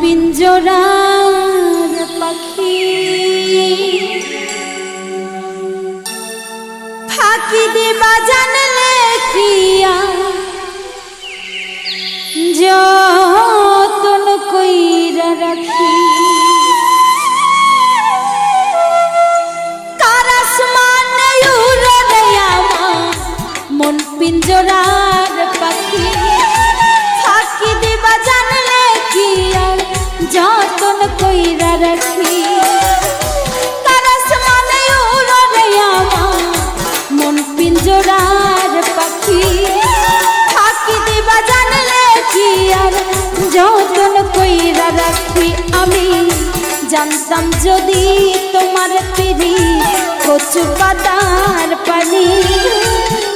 পিঞ্জরার পাখি ফাঁকি দিবা জানলে কিয়া যতন কইরা রাখি কার আসমানে উড়ে আমার মন পিঞ্জরার পাখি ফাঁকি দিবা জানলে কি আর যতন কইরা রাখি কার আসমানে উড়ে আমার মন পিঞ্জরার পাখি ফাঁকি দিবা জানলে কি আর যতন কইরা রাখি আমি জানতাম যদি তোমার পিড়ি কচু পাতার পানি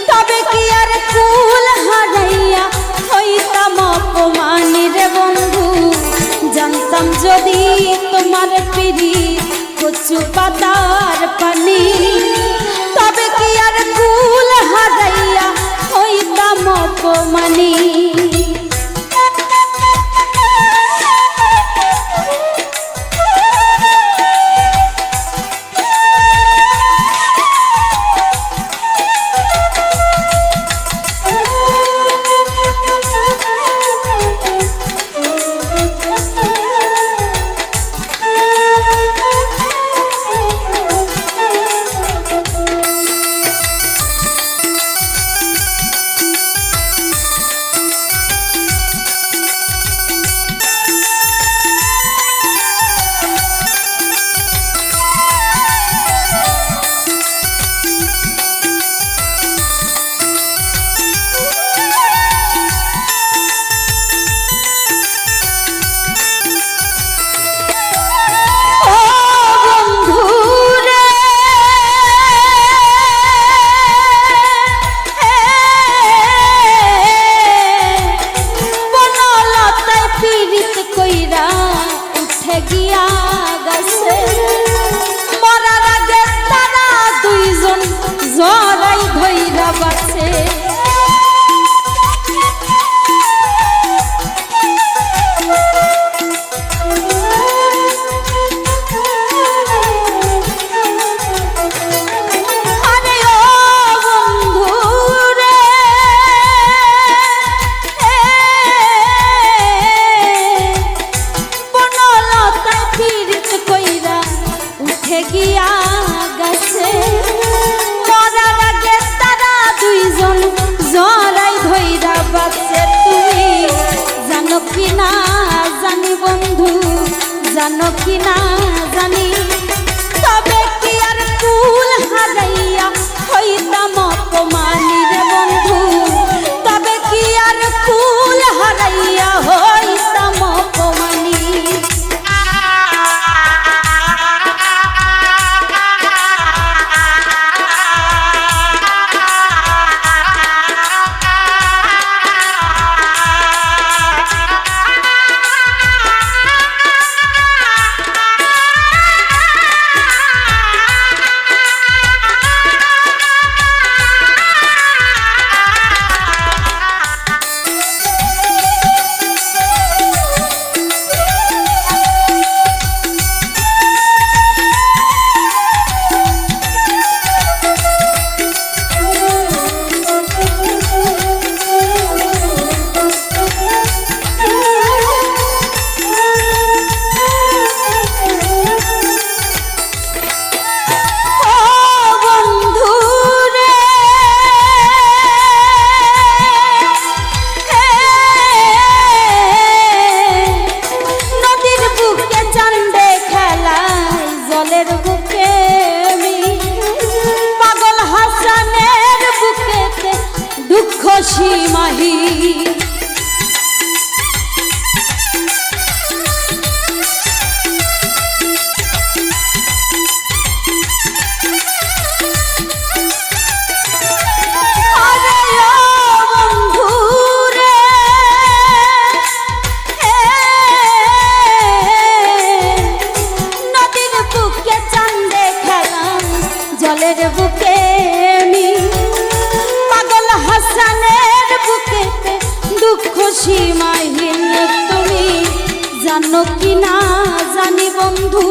তবে কি আর কুল হারাইয়া হইতাম অপমানী রে বন্ধু জানতাম যদি তোমার পিড়ি কচু পাতার পানি তবে কি আর কুল হারাইয়া হইতাম অপমানী জানো কি না জানি তবে কি আর কুল হারাইয়া হইতাম অপমানী রে বন্ধু তবে কি আর কুল হারাইয়া হইতাম অপমানী সীমাহি নদীর বুকে চান্দে খেলা জলের বুকে পাগল হাসানের বুকেতে দুঃখ সীমাহীন তুমি জানো জানো কি না জানি বন্ধু,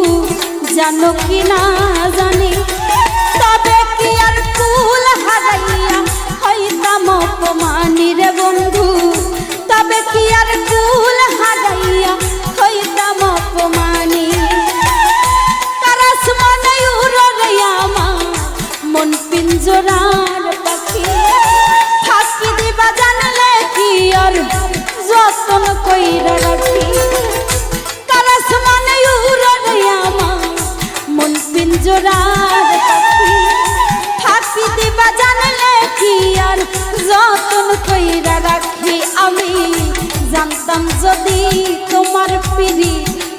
জানো কি না জানি, তবে কি আর কুল হারাইয়া হইতাম অপমানী রে বন্ধু, তবে কি আর কুল হারাইয়া হইতাম অপমানী। কারাস মনে উড়রে আমার মন পিঞ্জরার পাখি, ফাঁকি দিবা জানলে কি আর যতন কইরা রাখি। কারাস মনে উড়রে আমার মন পিঞ্জরার পাখি, ফাঁকি দিবা জানলে কি আর যতন কইরা রাখি। আমি জানতাম যদি তোমার পিড়ি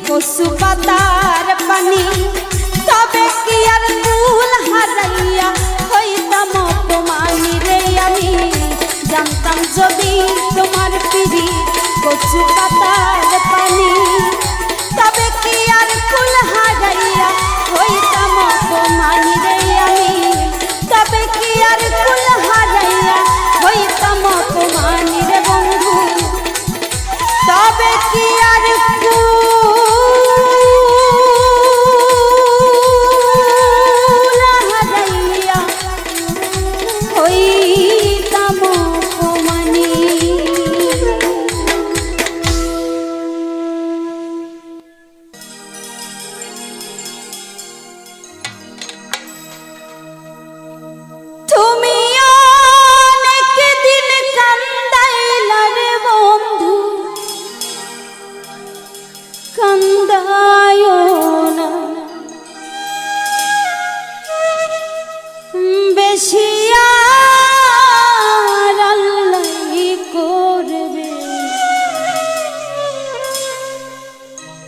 কচু পাতার পানি, তবে কি আর কুল হারাইয়া হইতাম অপমানী রে। আমি জানতাম যদি তোমার পিড়ি কচু পাতার পানি, তবে কি আর কুল হারাইয়া হইতাম অপমানী রে। আমি তবে কি আর কুল হারাইয়া হইতাম অপমানী রে বন্ধু, তবে কি আর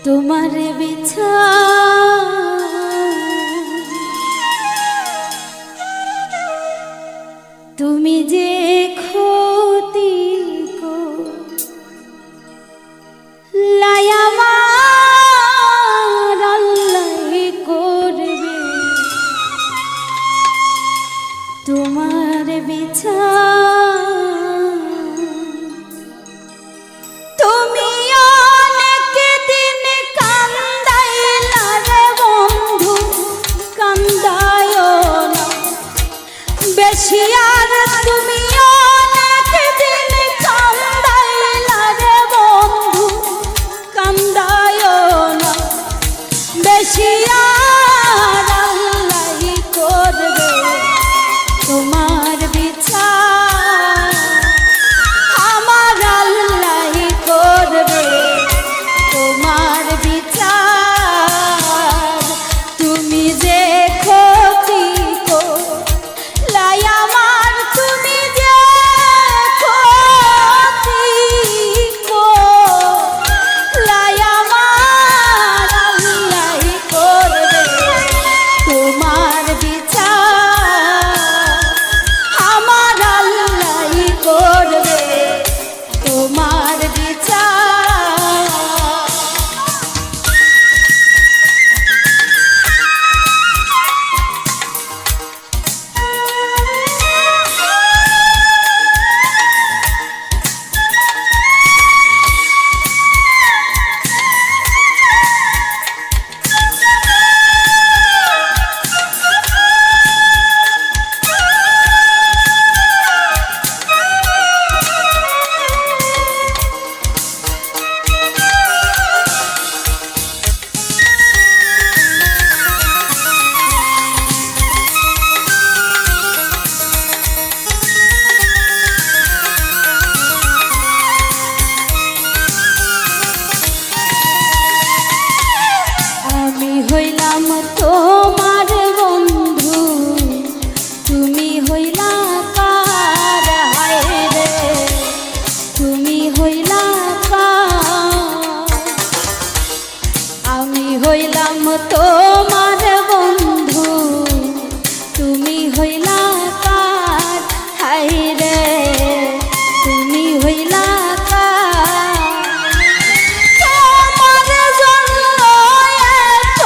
তোমার বিছা তুমি যে ক্ষতি লাই আমার আল্লাহ করবে। তোমার বিছা তুমি বেশিয়ার তুমি অনেক দিন কান্দাইলা রে বন্ধু, কান্দায়ো না। বেশিয়ার আল্লাহই করবে তোমার বিচার, আমার আল্লাহই করবে তোমার বিচার। তুমি যে ক্ষতি লাই আমার, তুমি যে ক্ষতি লাই আমার আল্লাহই করবে তোমার বিচার, আমার আল্লাহই করবে তোমার বিচার। হইলাম তোমার বন্ধু, তুমি হইলা কার হায় রে, তুমি হইলা কার। আমি হইলাম তোমার বন্ধু, তুমি হইলা কার হায় রে, তুমি হইলা কার। তোমার জন্য এত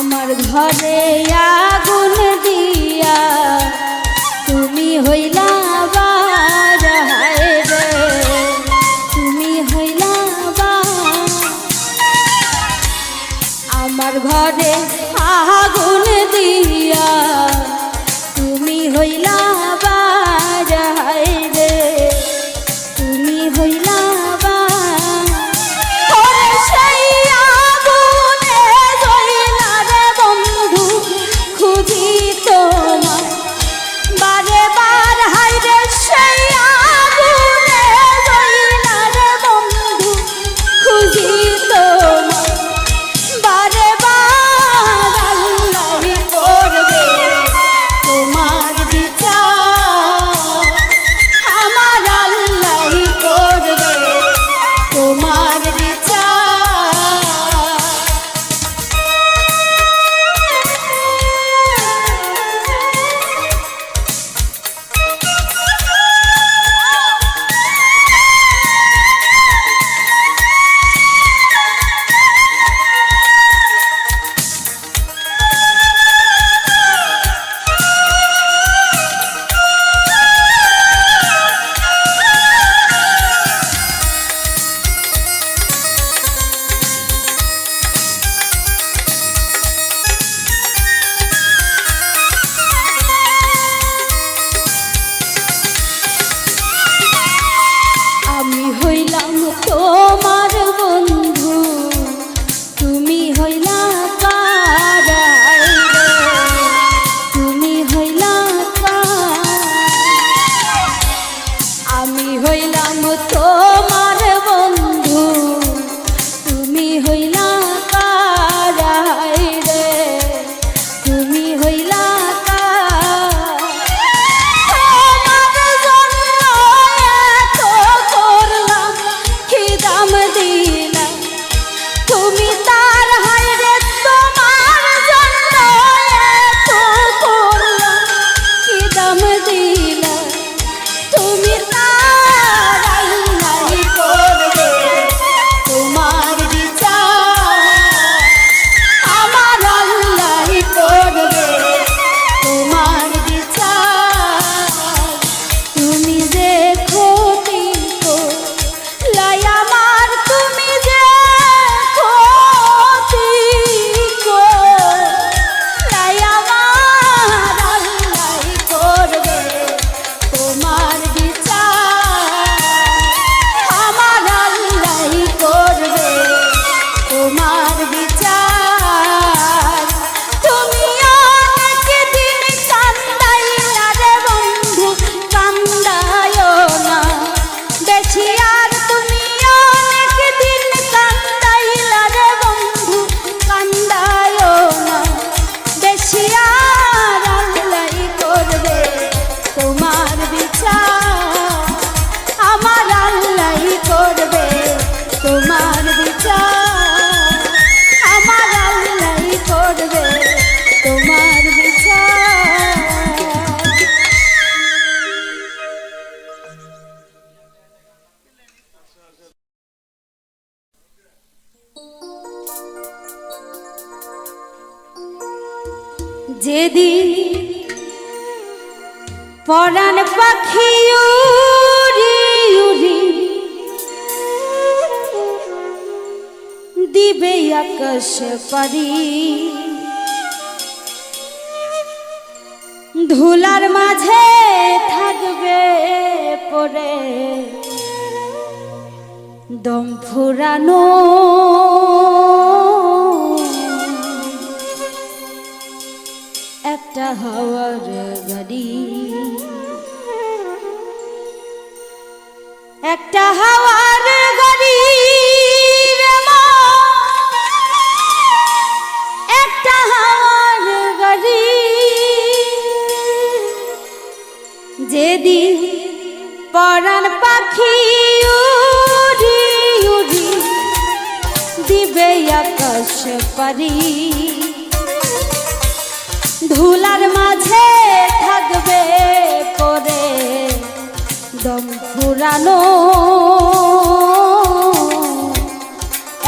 আমার ঘরে আগুন দিয়া তুমি হইলা বার, হায় রে তুমি হইলা বার। আমার ঘরে আগুন দিয়া তুমি হইলা বার, হায় রে তুমি হইলা বার। ওরে সেই আগুনে জ্বলিলা রে বন্ধু, খুঁজি তোমায় বারে বার, হায় রে সেই আগুনে জ্বলিলা রে বন্ধু, খুঁজি তোমায় বারে বার। আল্লাহই করবে তোমার বিচার, আমার আল্লাহই করবে তোমার বিচার। আমি হইলাম তোমার বন্ধু, তুমি হইলা কার, হায় রে তুমি হইলা কার। আমি হইলাম তোমার বন্ধু, তুমি হইলা কার, হায় রে তুমি হইলা কার। তোমার জন্য এত করলাম, কি দাম দিলাম তুমি তার, হায় রে তোমার জন্য এত করলাম, কি দাম দিলাম তুমি তার। আল্লাহই করবে তোমার বিচার, আমার আল্লাহই করবে তোমার বিচার। তুমি যে ক্ষতি করলাই আমার, তুমি যে ক্ষতি করলাই আমার, আল্লাহই করবে তোমার বিচার, আমার আল্লাহই করবে তোমার বিচার। তুমি অনেক দিন কান্দাইলা রে বন্ধু, কান্দায়ও না বেশি আর। তুমি অনেক দিন কান্দাইলা রে বন্ধু, কান্দায়ও না বেশি আর। আল্লাহই করবে তোমার বিচার, আমার আল্লাহই করবে তোমার বিচার, আমার আল্লাহই করবে তোমার বিচার। যেদিন পরাণ পাখি উড়ি উড়ি দিবে আকাশ পারি, ধুলার মাঝে থাকবে পড়ে দম ফুরানো। একটা হাওয়ার গাড়ি, একটা হাওয়ার গাড়ি রে মন, একটা হাওয়ার গাড়ি। যেদিন পরাণ পাখি উড়ি উড়ি দিবে আকাশ পারি, ধুলার মাঝে থাকবে পরে দম ফুরানো।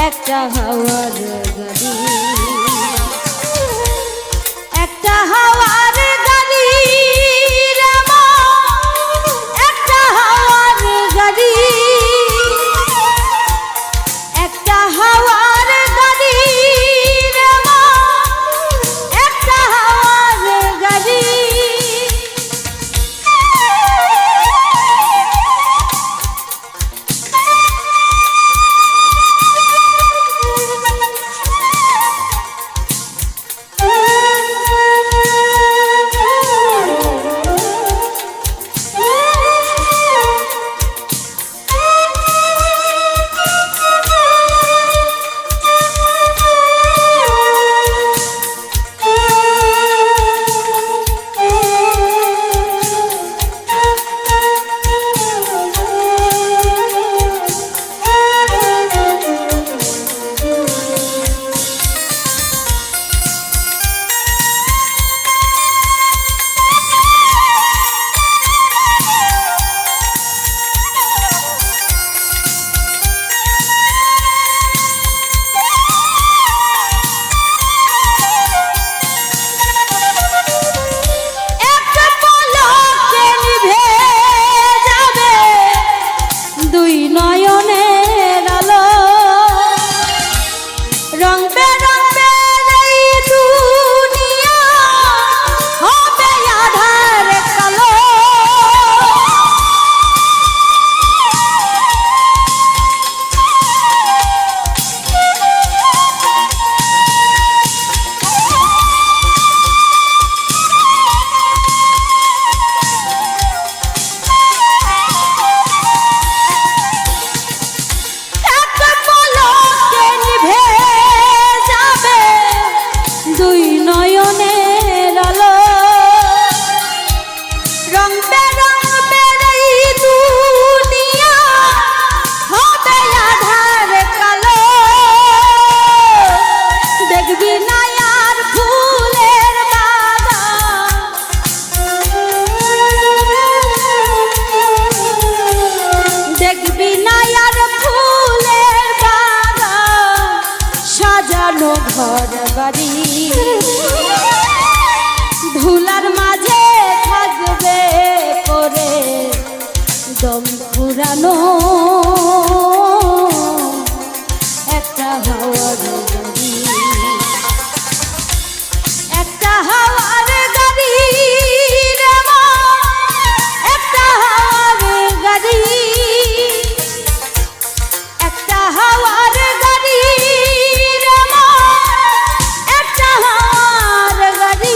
একটা হাওয়ার গাড়ি, গাড়ি ধুলার মাঝে থাকবে পরে দম ফুরানো একটা হাওয়ার গাড়ি একটা হাওয়ার গাড়ি রে মা একটা হাওয়ার গাড়ি একটা হাওয়ার গাড়ি রে মা একটা হাওয়ার গাড়ি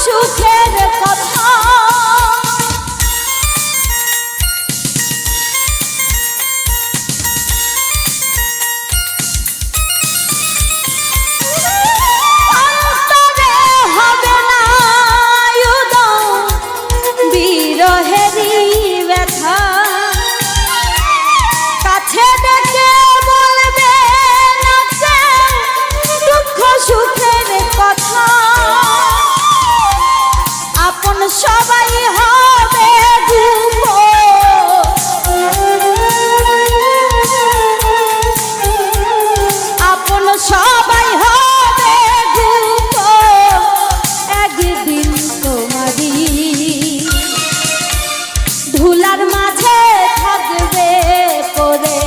সুখের কথা অন্তরে হবে না উদয় বিরহেরই ব্যথা কাছে ডেকে বলবে নাচে দুঃখ সুখের কথা আপন সবাই হবে আপন সবাই হবে একদিন তোমারই ধুলার মাঝে থাকবে পরে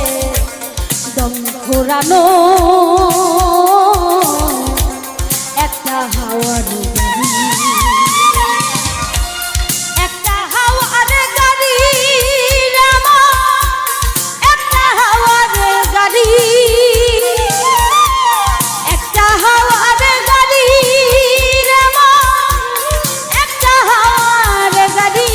দম ফুরানো একটা হাওয়ার গাড়ি একটা হাওয়ার গাড়ি রে মা একটা হাওয়ার গাড়ি একটা হাওয়ার গাড়ি রে মা একটা হাওয়ার গাড়ি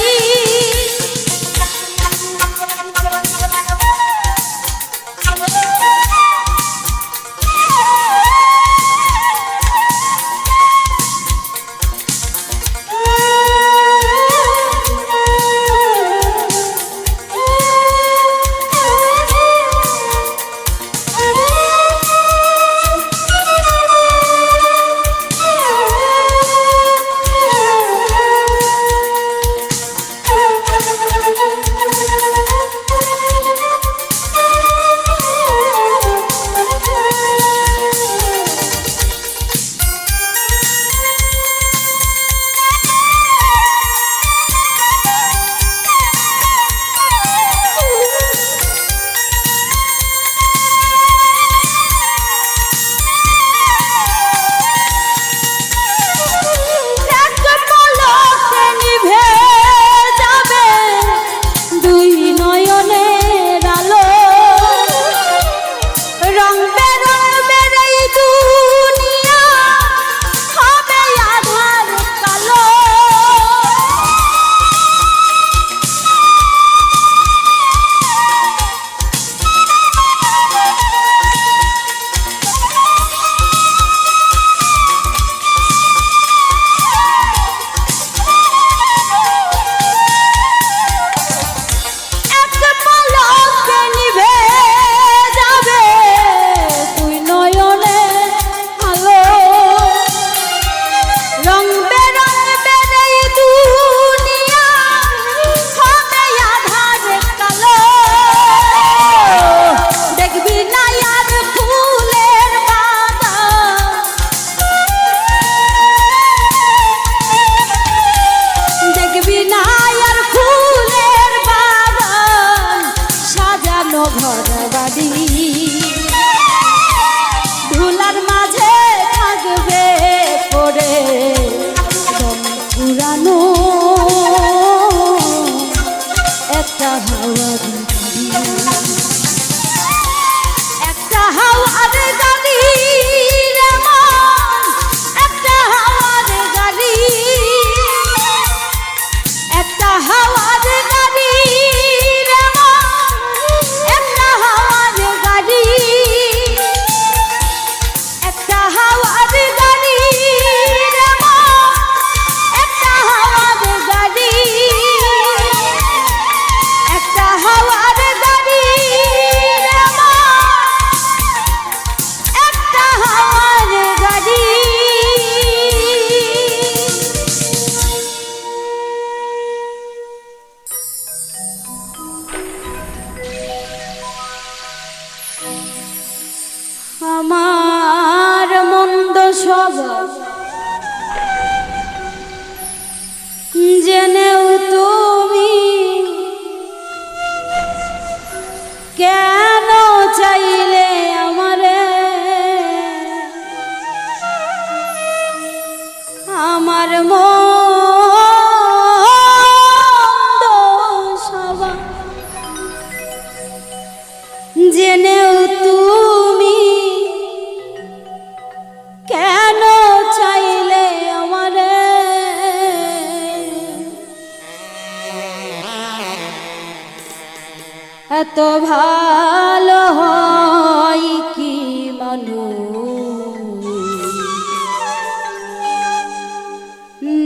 এত ভালো হয় কি মানুষ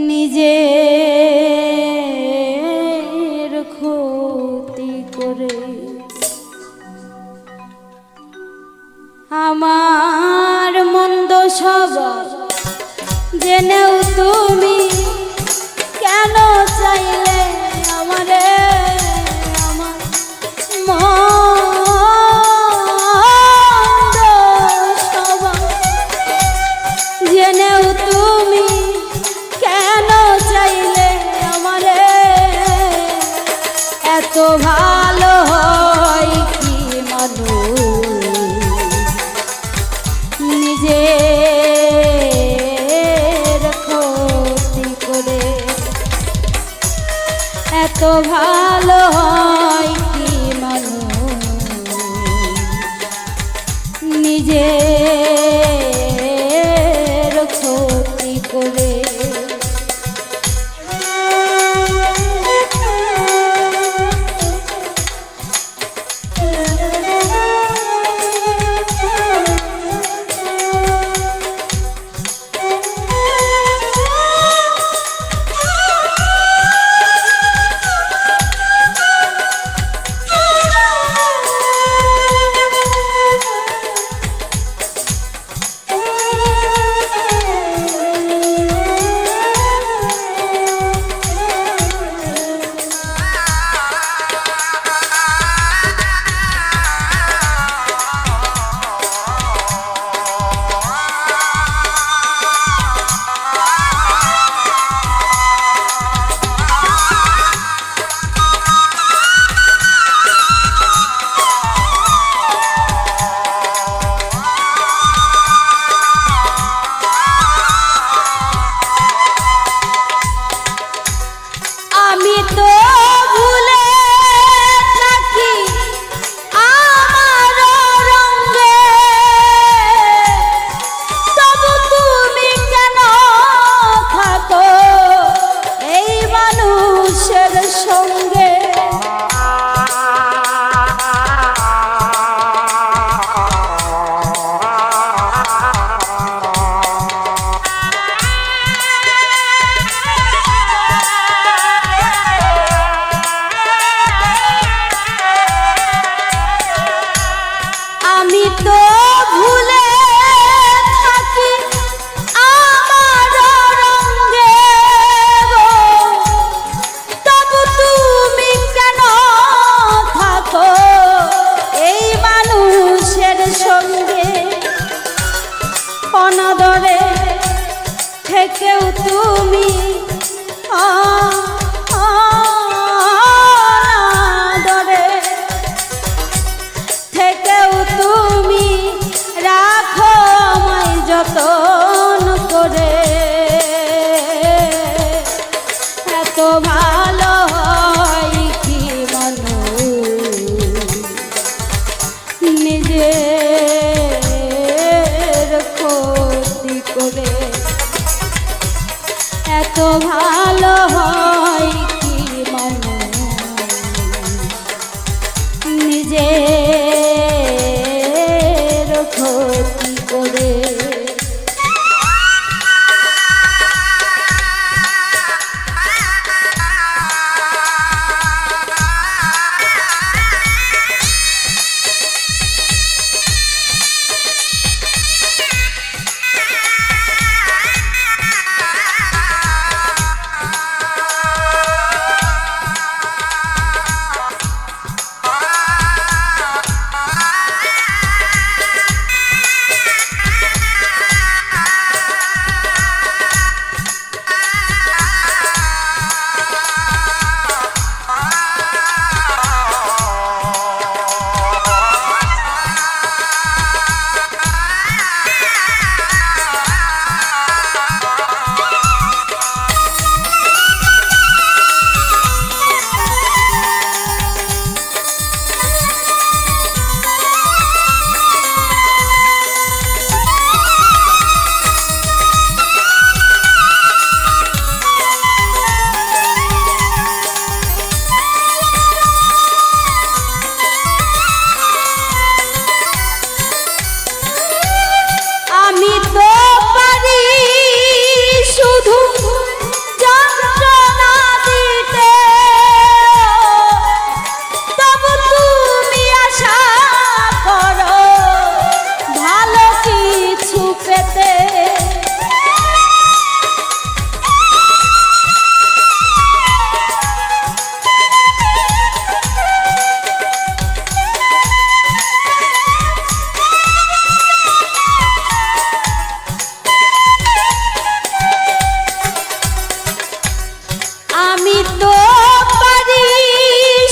নিজের ক্ষতি করে। আমার মন্দ স্বভাব জেনেও তুমি কেন চাইলে আমারে, আমার মন্দ স্বভাব জেনেও তুমি কেন চাইলে আমারে। এত ভালো হয় কি মানুষ নিজের ক্ষতি করে। এত ভালো হয় কি মানুষ নিজের ক্ষতি করে। আমি তো ভুলে থাকি আমার রঙে, তবু তুমি কেন থাকো এই মানুষের সঙ্গে। আমি তো ভুলে থাকি আমার রঙে গো, তবু তুমি কেন থাকো এই মানুষের সঙ্গে। অনাদরে থেকেও তুমি অনাদরে থেকেও তুমি রাখো আমায় যতন করে। এত ভালো হয় কি মানুষ নিজের ক্ষতি করে। এত ভালো হয় কি মানুষ নিজের ক্ষতি করে। তো পারি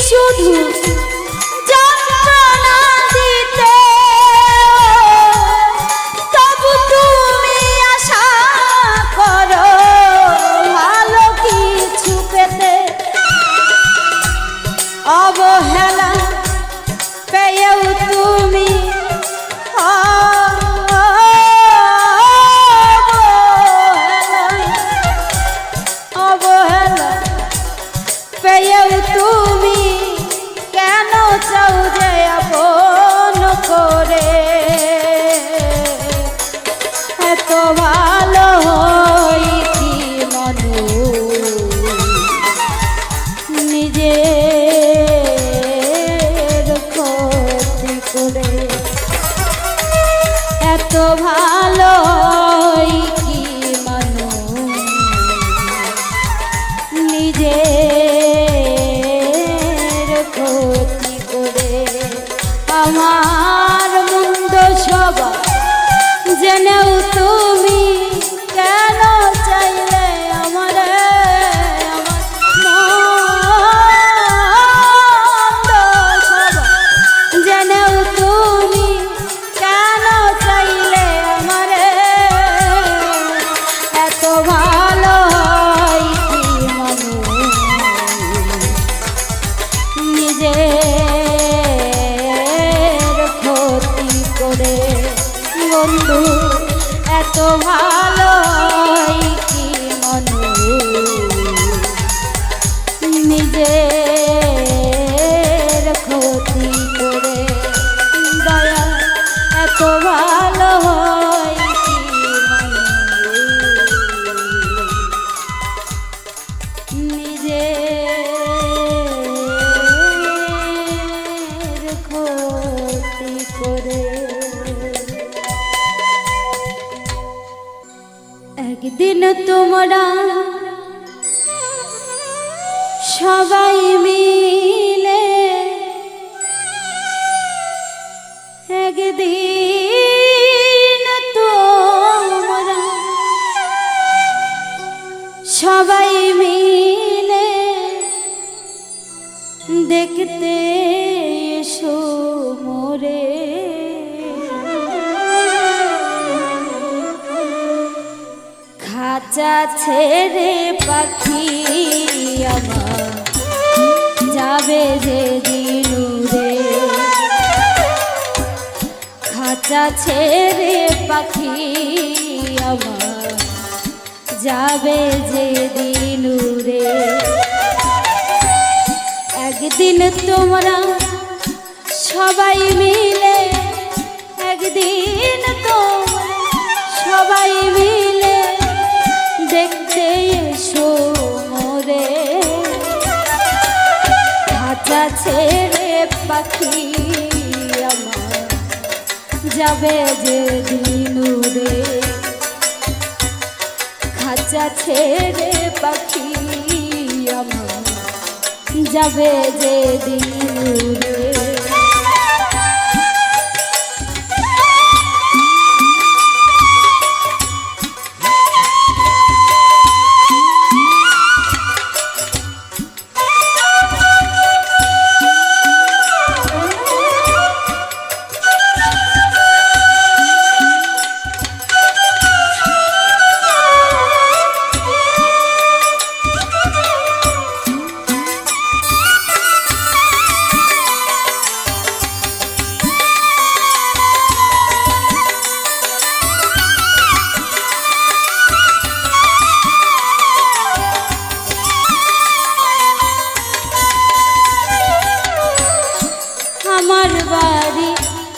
শুধু যন্ত্রণা দিতে, তবু তুমি আশা করো ভালো কিছু পেতে। অবহেলা পেয়েও তুমি অবহেলা পেয়েও তুমি কেন চাও যে আপন করে? এত ভালো হই কি মানুষ নিজের ক্ষতি করে? এত ভালো হই কি মানুষ নিজের ক্ষতি করে? আমার মন্দ স্বভাব জেনেও তুমি কেন চাইলে আমারে? মন্দ স্বভাব জেনেও তুমি কেন চাইলে আমারে? এত ভালো হয় কি মানুষ নিজের ক্ষতি করে? বন্ধু এত ভালো হয় কি মানুষ নিজের ক্ষতি করে? দয়া এত ভালো হয় কি মানুষ নিজের ক্ষতি করে? একদিন তোমরা সবাই মিলে, একদিন তোমরা সবাই মিলে দেখতে এসো মোরে। খাঁচা ছেড়ে পাখি আমার যাবে যে দিনুরে। খাঁচা ছেড়ে পাখি আমার যাবে যে দিনুরে। একদিন তোমরা সবাই মিলে, একদিন তোমরা সবাই মিলে দেখতে এসো মোরে। খাঁচা ছেড়ে পাখি আমার যাবে যে দিনুরে। খাঁচা ছেড়ে পাখি আমার যাবে যে দিনুরে।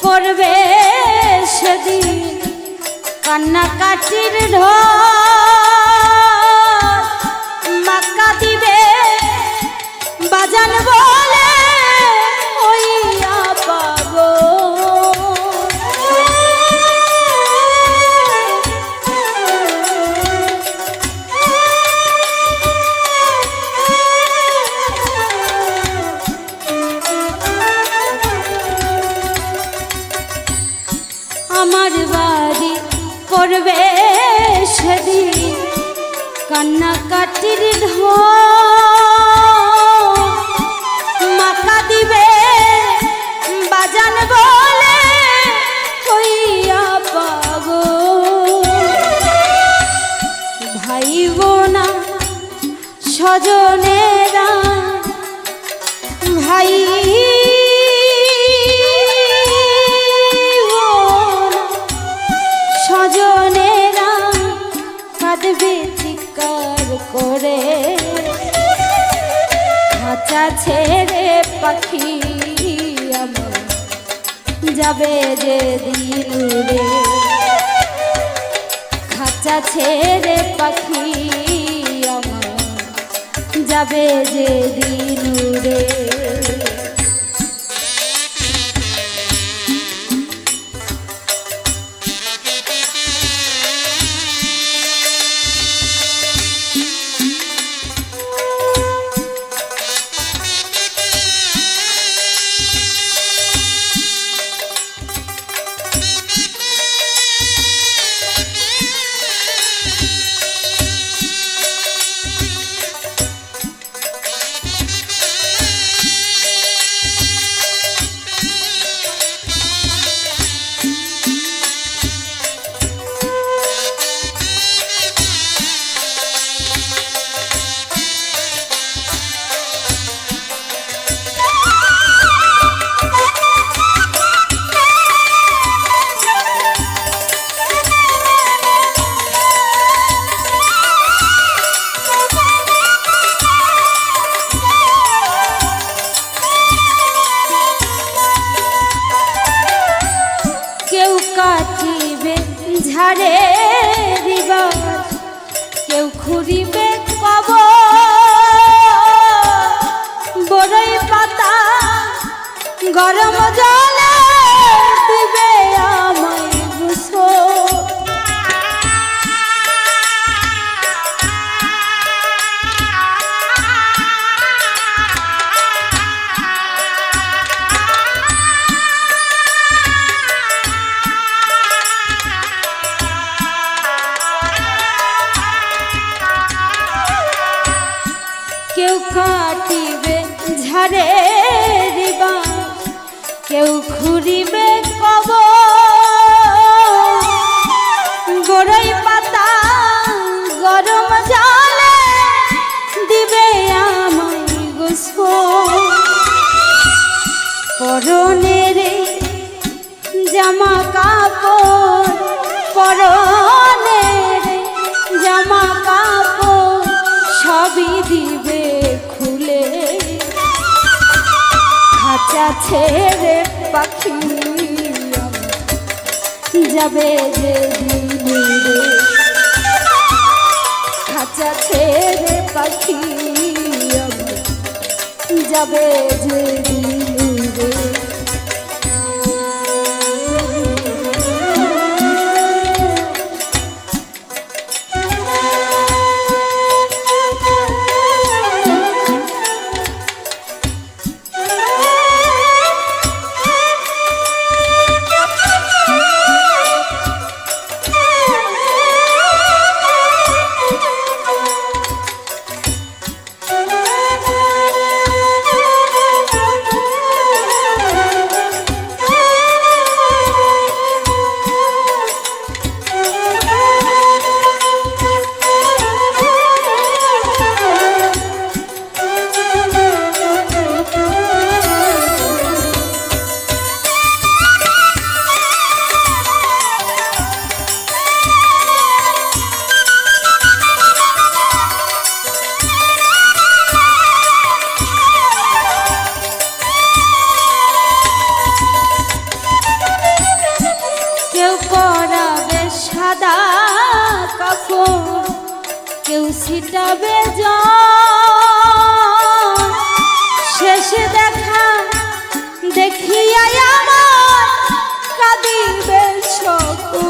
পড়বে সেদিন কান্নাকাটির ঢল, মাক্কা দিবে বাজান বলে হইয়া পাবো। আমার বাড়ি পড়বে সেদিন কান্নাকাটির ঢল, স্বজনেরা ভাই স্বজনেরা কাঁদবে চিৎকার করে, খাঁচা ছেড়ে পাখি আমার যাবে যে দিন উড়ে, খাঁচা ছেড়ে পাখি আমার যাবে যে দিন উড়ে। কাটিবে ঝাড়ে দিবার, কেউ খুঁড়িবে কবর, বড়ই পাতা গরম জলে দিবে আমায় গোসল। কেউ কাটিবে ঝাড়ে দিবার, কেউ খুঁড়িবে কবর, বড়ই পাতা গরম জলে দিবে আমায় গোসল। পরনের জামা কাপড়, পরনের জামা কাপড় সবই দিবে খুলে, খাঁচা ছেড়ে পাখি যাবে যে দিন উড়ে, খাঁচা ছেড়ে পাখি যাবে যে দিন উড়ে। সাদা কাপড়, কেউ ছিটাবে জল, শেষে দেখা দেখিয়া আমার কাঁদিবে সকল।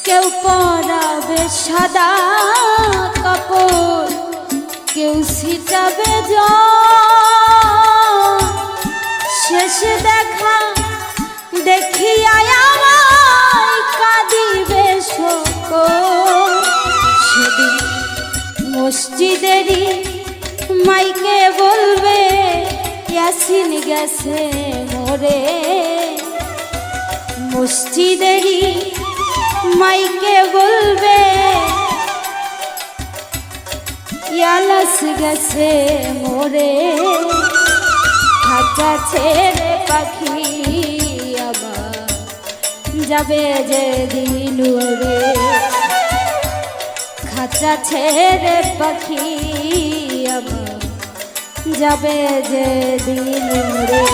কেউ পরাবে সাদা কাপড়, কেউ ছিটাবে জল, শেষে দেখা দেখিয়া আমায় কাঁদিবে ইয়াসিন গেছে মোরে মসজিদেরই মাইকে বলবে ইয়ালাস গেছে মোরে খাঁচা ছেড়ে পাখি আবার যাবে যে দিন উড়ে খাঁচা ছেড়ে পাখি আবার যাবে যে দিন উড়ে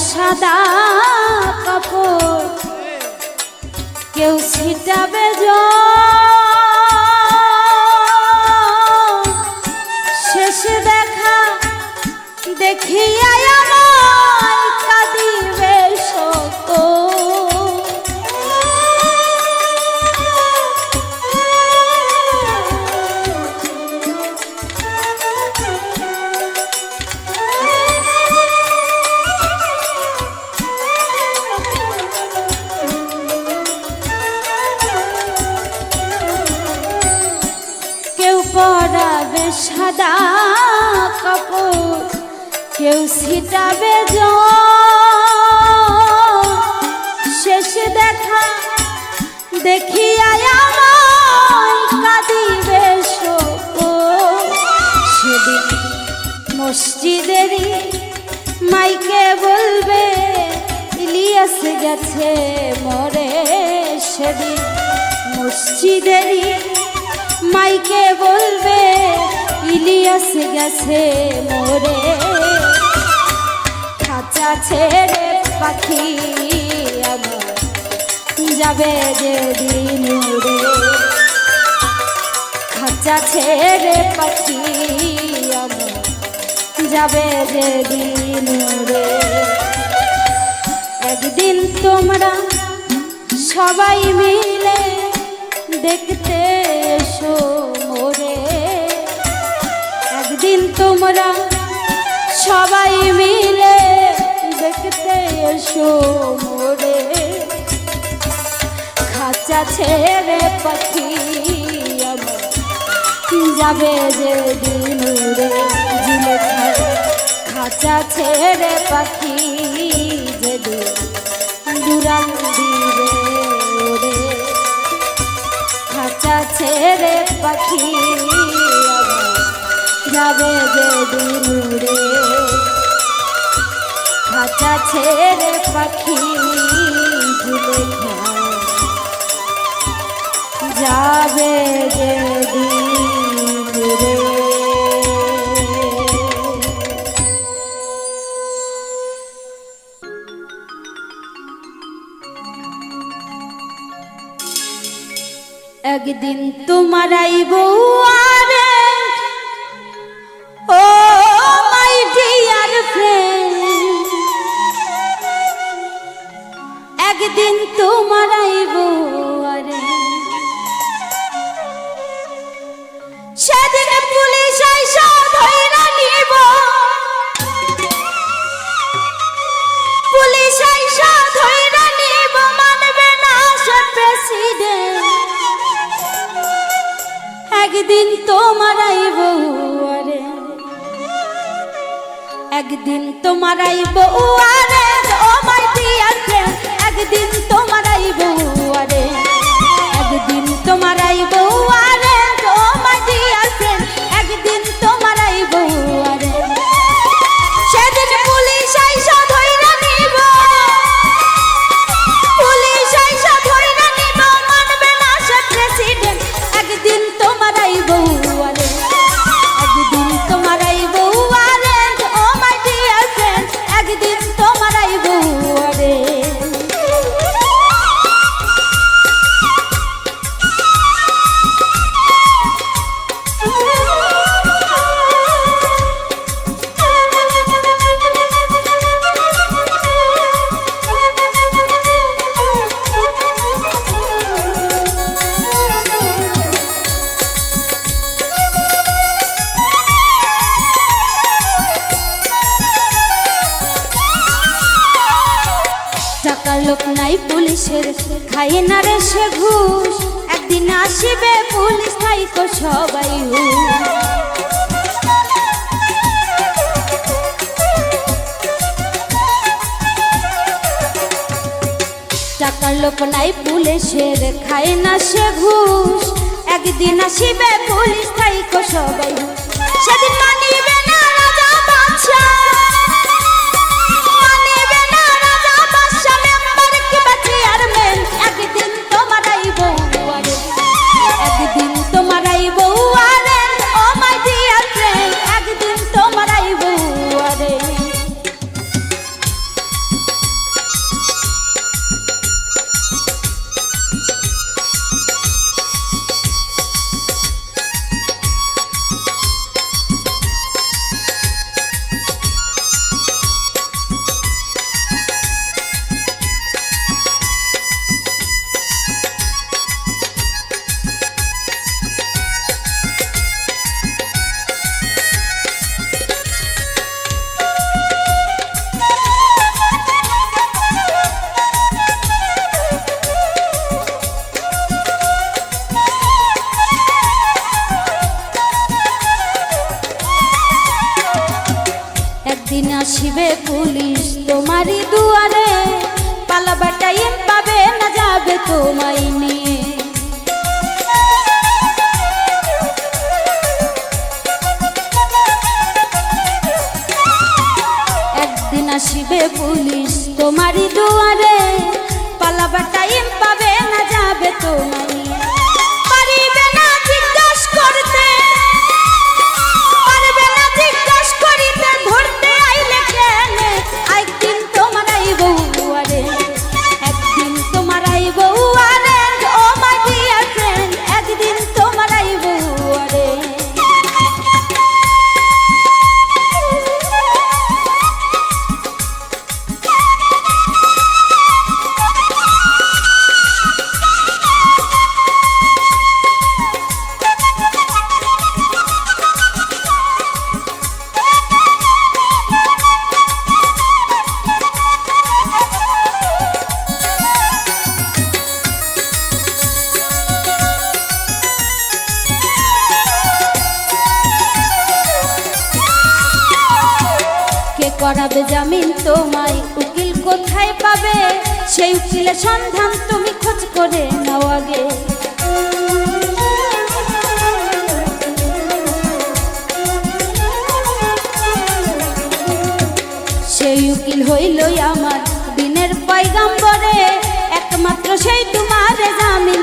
সাদা কাপড় কেউ ছিটাবে শেষে দেখা দেখিয়া আমায় কাঁদিবে শত পরাবে সাদা কাপড় কেউ ছিটাবে শেষ দেখা দেখিয়া আমায় কাঁদিবে শোক সেদিন মসজিদেরই মাইকে বলবে ইলিয়াস গেছে মরে সেদিন মসজিদেরই মাইকে বলবে ইলিয়াস গেছে মোরে খাঁচা ছেড়ে পাখি আমার যাবে যে দিন উড়ে খাঁচা ছেড়ে পাখি আমার যাবে যে দিন উড়ে একদিন তোমরা সবাই মিলে দেখতে এসো মোরে একদিন তোমরা সবাই মিলে দেখতে এসো মোরে খাঁচা ছেড়ে পাখি আমার যাবে যে দিন উড়ে ঝিলে খাঁচা ছেড়ে পাখি যেদিন দুরান দিবে ওরে খাঁচা ছেড়ে পাখি যাবে যে দিন উড়ে খাঁচা ছেড়ে পাখি ঝুলে যাবে যে দিন উড়ে একদিন তোমার আইব আরে ও মাই ডিয়ার ফ্রেন্ড একদিন তোমার আইব আরে সেদিন পুলিশ আইসা ধইরা নিব পুলিশ আইসা ধইরা নিব মানবে না সে প্রেসিডেন্ট একদিন তোমার আইব আরে একদিন তোমার আইব আরে ও মাই ডিয়ার ফ্রেন্ড একদিন তোমার আইব আরে একদিন তোমার আইব আরে ও মাই ডিয়ার ফ্রেন্ড একদিন তোমার আইব আরে সেদিন খাই না রে সে ঘুষ, একদিন আসিবে পুলিশ থাইকো সবাই হুঁশ। টাকার লোক নাই পুলিশের, খায় না সে ঘুষ, একদিন আসিবে পুলিশ থাইকো সবাই হুঁশ। সেদিন মানিবে না রাজা বাদশা, মানিবে না রাজা বাদশা, মেম্বার কিবা চেয়ারম্যান, একদিন তোমার আইব ওয়ারে, একদিন তোমার আইব ওয়ারে, ও মাই ডিয়ার ফ্রেন্ড, একদিন তোমার আইব ওয়ারে। একদিন আসিবে পুলিশ তোমারই দুয়ারে, পালাবার টাইম পাবে না, যাবে তোমায় নিয়ে। একদিন আসিবে পুলিশ তোমারই দুয়ারে, পালাবার টাইম পাবে না, যাবে তোমায় নিয়ে। পারিবে না জিজ্ঞাস করতে, পারবে না জিজ্ঞাস করিতে, ধরতে আইলে কেনে, একদিন তোমার আইব ওয়ারে, একদিন তোমার আইব ওয়ারে, ও মাই ডিয়ার ফ্রেন্ড, একদিন তোমার আইব ওয়ারে। করাবে জামিন তোমায়, উকিল কোথায় পাবে, সেই উকিলের সন্ধান তুমি খোঁজ করে নাও আগে। সেই উকিল হইল আমার দিনের পয়গাম্বরে, একমাত্র সেই তোমার জামিন